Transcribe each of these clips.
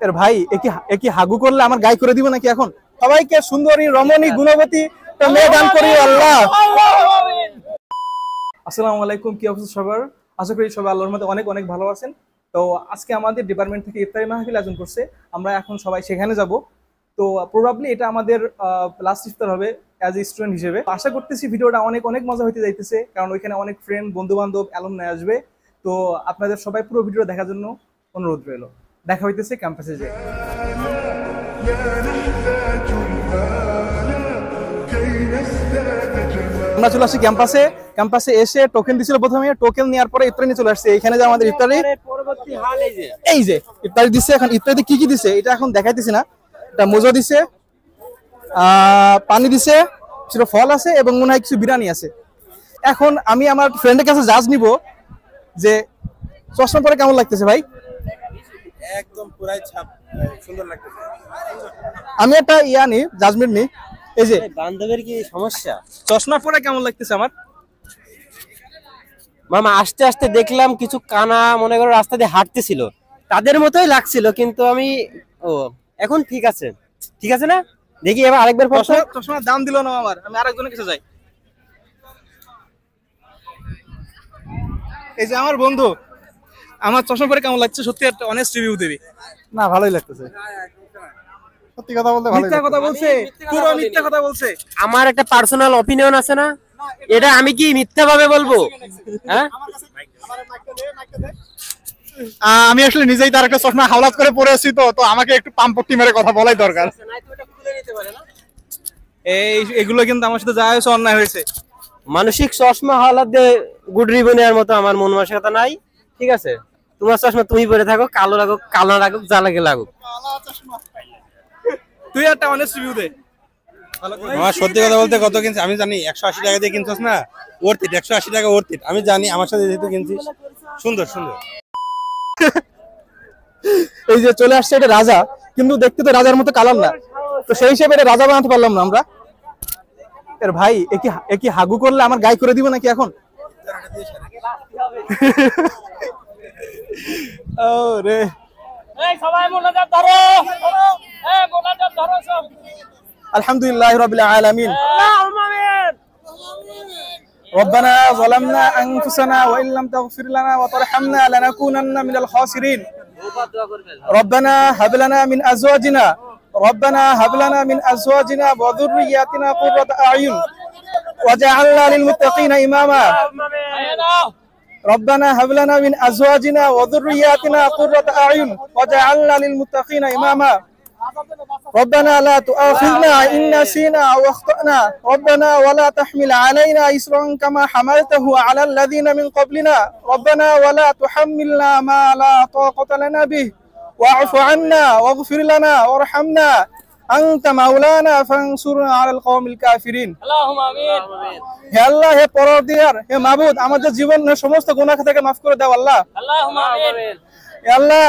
এর ভাই একই হাগু করলে আমার গায়ে করে দিব নাকি এখন? সবাইকে সুন্দরী রমণী গুণবতী মেয়ে দান করি আল্লাহ। আসসালামু আলাইকুম, কি অবস্থা সবার? আশা করি সবাই আল্লাহর রহমতে অনেক অনেক ভালো আছেন। তো আজকে আমাদের ডিপার্টমেন্ট থেকে ইফতারি মাহফিল আয়োজন করছে, আমরা এখন সবাই সেখানে যাব। তো প্রবাবলি এটা আমাদের লাস্ট ইফতার হবে অ্যাজ এ স্টুডেন্ট হিসেবে। আশা করতেছি ভিডিওটা অনেক অনেক মজা হইতে যাইতেছে, কারণ ওইখানে অনেক ফ্রেন্ড, বন্ধু বান্ধব, অ্যালুমনাই আসবে। তো আপনাদের সবাই পুরো ভিডিও দেখার জন্য অনুরোধ রইল। দেখা হইতেছে ক্যাম্পাসে যেয়ে। আমরা চলে আসছি ক্যাম্পাসে। ক্যাম্পাসে এসে টোকেন দিছিল প্রথমে, টোকেন নেওয়ার পরে ইফতারি নিয়ে চলে আসছে। এখানে যে আমাদের ইফতারি পরবর্তী হাল এই যে ইফতারি দিচ্ছে। এখন ইফতারিতে কি কি দিছে এটা এখন দেখাইতেছি না। এটা মোজো দিছে, পানি দিছে, কিছু ফল আছে এবং মনে হয় কিছু বিরিয়ানি আছে। এখন আমি আমার ফ্রেন্ডের কাছে জাজ নিব যে চশমা পরে কেমন লাগতেছে ভাই? একদম পুরাই ছাপ সুন্দর লাগতেছে। আমি একটা নি জাজমেন্ট নি। এই যে বান্ধবের কি সমস্যা? চশমা পরে কেমন লাগতেছে আমার? মামা আস্তে আস্তে দেখলাম কিছু কানা মনে করো রাস্তা দিয়ে হাঁটতেছিল, তাদের মতোই লাগছিল, কিন্তু আমি এখন ঠিক আছে, ঠিক আছে না? দেখি এবার আরেকবার চশমার দাম দিল না আমার, আমি আরেকজনের কাছে যাই। এই যে আমার বন্ধু, আমার চশমা পরে কেমন লাগছে? সত্যি একটা অনেস্ট রিভিউ দিবি। না, ভালোই লাগতেছে। সত্যি কথা বলতে ভালোই। মিথ্যা কথা বলছে, পুরো মিথ্যা কথা বলছে। আমার একটা পার্সোনাল অপিনিয়ন আছে না, এটা আমি কি মিথ্যা ভাবে বলবো? হ্যাঁ, আমি আসলে নিজেই তার একটা চশমা হাওলাত করে পরে আছি, তো আমাকে একটু পাম্পটি মেরে কথা বলাই দরকার। এগুলো কিন্তু আমার সাথে যা হয়েছে অন্যায় হয়েছে। মানসিক চশমা হাওলাত দিয়ে গুড রিভিউ নেওয়ার মতো আমার মন মানসিকতা নাই, ঠিক আছে? তোমার চশমা তুমি পরে থাকো, কালো লাগুক, কালো লাগুক, যা লাগে লাগুক। তুই একটা অনেস্ট রিভিউ দে। আমার সত্যি কথা বলতে কত কিনছি আমি জানি? 180 টাকা দিয়ে কিনছিস না, ওর্থ ইট। 180 টাকা ওর্থ ইট, আমি জানি। আমার সাথে যেহেতু কিনছিস, সুন্দর সুন্দর। এই যে চলে আসছে, এটা রাজা, কিন্তু দেখতে তো রাজার মতো কালার না। তো সেই হিসেবে এটা রাজা বানাতে পারলাম না আমরা। এর ভাই একই হাগু করলে আমার গায়ে করে দিব নাকি এখন? ও রে, সবাই মোনাজাত ধরো, মোনাজাত ধরো সব। আলহামদুলিল্লাহি রাব্বিল আলামিন। ربنا ظلمنا أنفسنا وإن لم تغفر لنا وترحمنا لنكونن من الخاسرين. ربنا هب لنا من أزواجنا وذرياتنا قرة أعين وجعلنا للمتقين إماما. ربنا هب لنا من أزواجنا وذرياتنا قرة أعين وجعلنا للمتقين إماما. ربنا لا تؤاخذنا إن نسينا أو أخطأنا. ربنا ولا تحمل علينا إصرا كما حملته على الذين من قبلنا. ربنا ولا تحملنا ما لا طاقة لنا به واعف عنا واغفر لنا وارحمنا أنت مولانا فانصرنا على القوم الكافرين. اللهم آمين. হে আল্লাহ, হে পরওয়ারদিগার, হে মাবুদ, আমাদের জীবনের সমস্ত গুনাহ থেকে মাফ করে দাও আল্লাহ। اللهم آمين. হে আল্লাহ,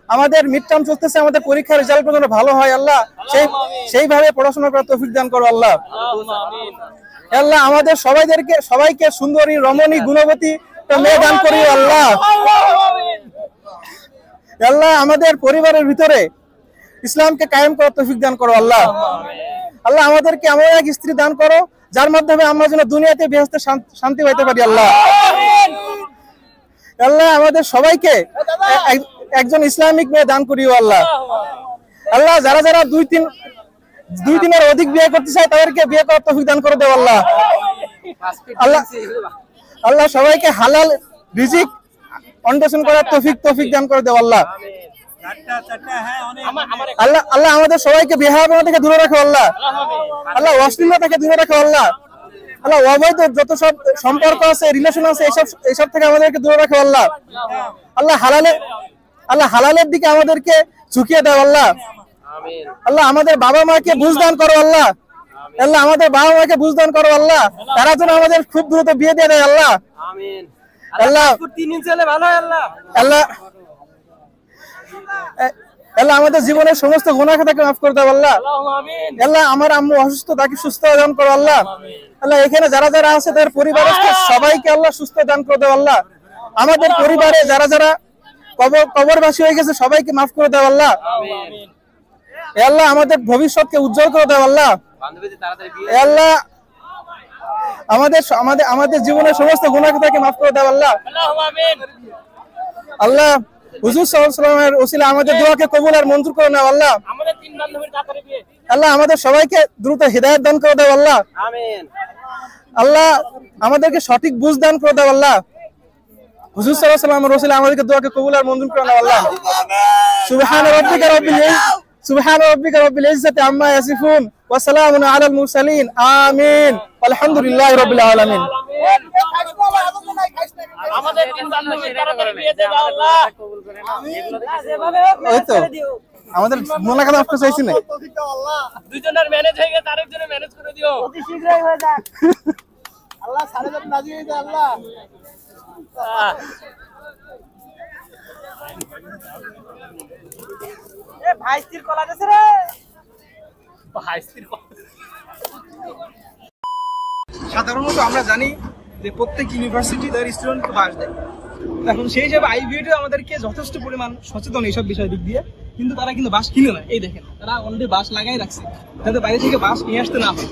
আমাদের মিড টার্ম চলতেছে, আমাদের পরীক্ষার রেজাল্ট পর্যন্ত ভালো হয় আল্লাহ, সেইভাবে পড়াশোনা করার তৌফিক দান করো আল্লাহ। হে আল্লাহ, আমাদের সবাইকে সুন্দরী রমণী গুণবতী মেয়ে দান করি আল্লাহ। হে আল্লাহ, আমাদের পরিবারের ভিতরে ইসলামকে কায়েম করার তৌফিক দান করো আল্লাহ। আল্লাহ, আমাদেরকে এমন এক স্ত্রী দান করো যার মাধ্যমে আমরা যেন দুনিয়াতে বেহেশতে শান্তি পাইতে পারি আল্লাহ। আল্লাহ, আমাদের সবাইকে একজন ইসলামিক মেয়ে দান করিও আল্লাহ। আল্লাহ, যারা দুই তিনের অধিক বিয়ে করতে চায় তাদেরকে বিয়ে করার তৌফিক দান করে দেও আল্লাহ। আল্লাহ, সবাইকে হালাল রিজিক অন্বেষণ করার তৌফিক দান করে দেও আল্লাহ। আল্লাহ, আমাদের সবাইকে বেহায়াপনা থেকে দূরে রাখো আল্লাহ। আল্লাহ, অশ্লীলতা থেকে দূরে রাখো আল্লাহ। আল্লাহ, অবৈধ যত সব সম্পর্ক আছে, রিলেশন আছে, এসব থেকে আমাদেরকে দূরে রাখো আল্লাহ। আল্লাহ, হালালের দিকে আমাদেরকে ঝুঁকিয়ে দাও আল্লাহ। আল্লাহ, আমাদের বাবা মাকে বুঝদান করো আল্লাহ। আল্লাহ, আমাদের বাবা মাকে বুঝদান করো আল্লাহ, তারা যেন আমাদের খুব দ্রুত বিয়ে দিয়ে দেয় আল্লাহ। আল্লাহ, আল্লাহ, আমাদের জীবনের সমস্ত গুনাহ থেকে মাফ করে দাও আল্লাহ। আল্লাহ, আমার আম্মু অসুস্থ, তাকে সুস্থ দান করো আল্লাহ। আল্লাহ, এখানে যারা আছে তাদের পরিবারের সবাইকে আল্লাহ সুস্থ দান করে দাও আল্লাহ। আমাদের পরিবারে যারা কবরবাসী হয়ে গেছে সবাইকে মাফ করে দাও আল্লাহ। হে আল্লাহ আমাদের ভবিষ্যৎকে উজ্জ্বল করে দাও আল্লাহ। হে আল্লাহ আমাদের জীবনের সমস্ত গুনাহকে মাফ করে দাও আল্লাহ। আল্লাহ হুজুর সাল্লাল্লাহু আলাইহি ওয়াসাল্লামের ওসিলায় আমাদের দোয়াকে কবুল আর মঞ্জুর করে নাও আল্লাহ। আল্লাহ আমাদের সবাইকে দ্রুত হিদায়াত দান করে দাও আল্লাহ। আমিন। আল্লাহ আমাদেরকে সঠিক বুঝ দান করে দাও আল্লাহ। হুজুর সাল্লাল্লাহু আলাইহি ওয়াসাল্লামের ওসিলায় আমাদেরকে দোয়াকে কবুল আর মঞ্জুর করে নাও আল্লাহ। সুবহান রাব্বিকা রাব্বিল ইজ্জাতি আম্মা ইয়াসিফুন ওয়া সালামুন আলাল মুরসালিন আমিন আলহামদুলিল্লাহি রাব্বিল আলামিন। আমাদের তিন বান্ধবীর তাড়াতাড়ি বিয়ে দিয়ে দাও আল্লাহ। ওই তো আমাদের মোনাকাত মাফ করে চাইছি না। দুইজনের ম্যানেজ হয়ে গেছে, আরেকজনের ম্যানেজ করে দিও। অতি শীঘ্রই হয়ে যাক। আল্লাহ সাড়ে যত রাজি হয়ে যায় আল্লাহ। এ ভাইস্তির কলা দেছে রে। ভাইস্তির কলা। সাধারণত আমরা জানি যে প্রত্যেক ইউনিভার্সিটি তার স্টুডেন্টকে বাস দেয়। এখন সেই হিসাবে আইবিএটি আমাদেরকে যথেষ্ট পরিমাণ সচেতন এইসব বিষয় দিক দিয়ে, কিন্তু তারা কিন্তু বাস কিনে না। এই দেখেন তারা অলরেডি বাস লাগাই রাখছে যাতে বাইরে থেকে বাস নিয়ে আসতে না হয়।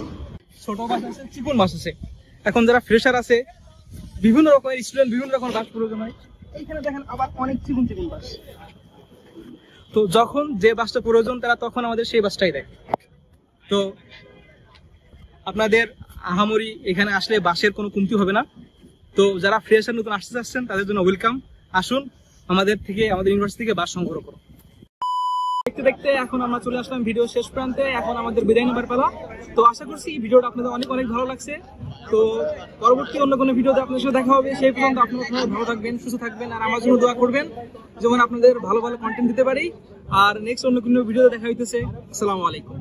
ছোট বাস আছে, চিকন বাস আছে। এখন যারা ফ্রেশার আছে, বিভিন্ন রকমের স্টুডেন্ট বিভিন্ন রকমের বাস প্রয়োজন হয়। এইখানে দেখেন আবার অনেক চিকন চিকন বাস। তো যখন যে বাসটা প্রয়োজন তারা তখন আমাদের সেই বাসটাই দেয়। তো আপনাদের আহামরি এখানে আসলে বাসের কোনো কমতি হবে না। তো যারা ফ্রেশার নতুন আসতে চাচ্ছেন তাদের জন্য ওয়েলকাম। আসুন আমাদের ইউনিভার্সিটি থেকে বাস সংগ্রহ করুন। দেখতে দেখতে এখন আমরা চলে আসলাম ভিডিও শেষ প্রান্তে। এখন আমাদের বিদায় নেবার পালা। তো আশা করছি এই ভিডিওটা আপনাদের অনেক অনেক ভালো লাগছে। তো পরবর্তী অন্য কোনো ভিডিওতে আপনাদের সাথে দেখা হবে। সেই পর্যন্ত আপনারা ভালো থাকবেন, সুস্থ থাকবেন, আর আমার জন্য দোয়া করবেন যেমন আপনাদের ভালো ভালো কন্টেন্ট দিতে পারি। আর নেক্সট অন্য কোনো ভিডিওতে দেখা হইতেছে। আসসালামু আলাইকুম।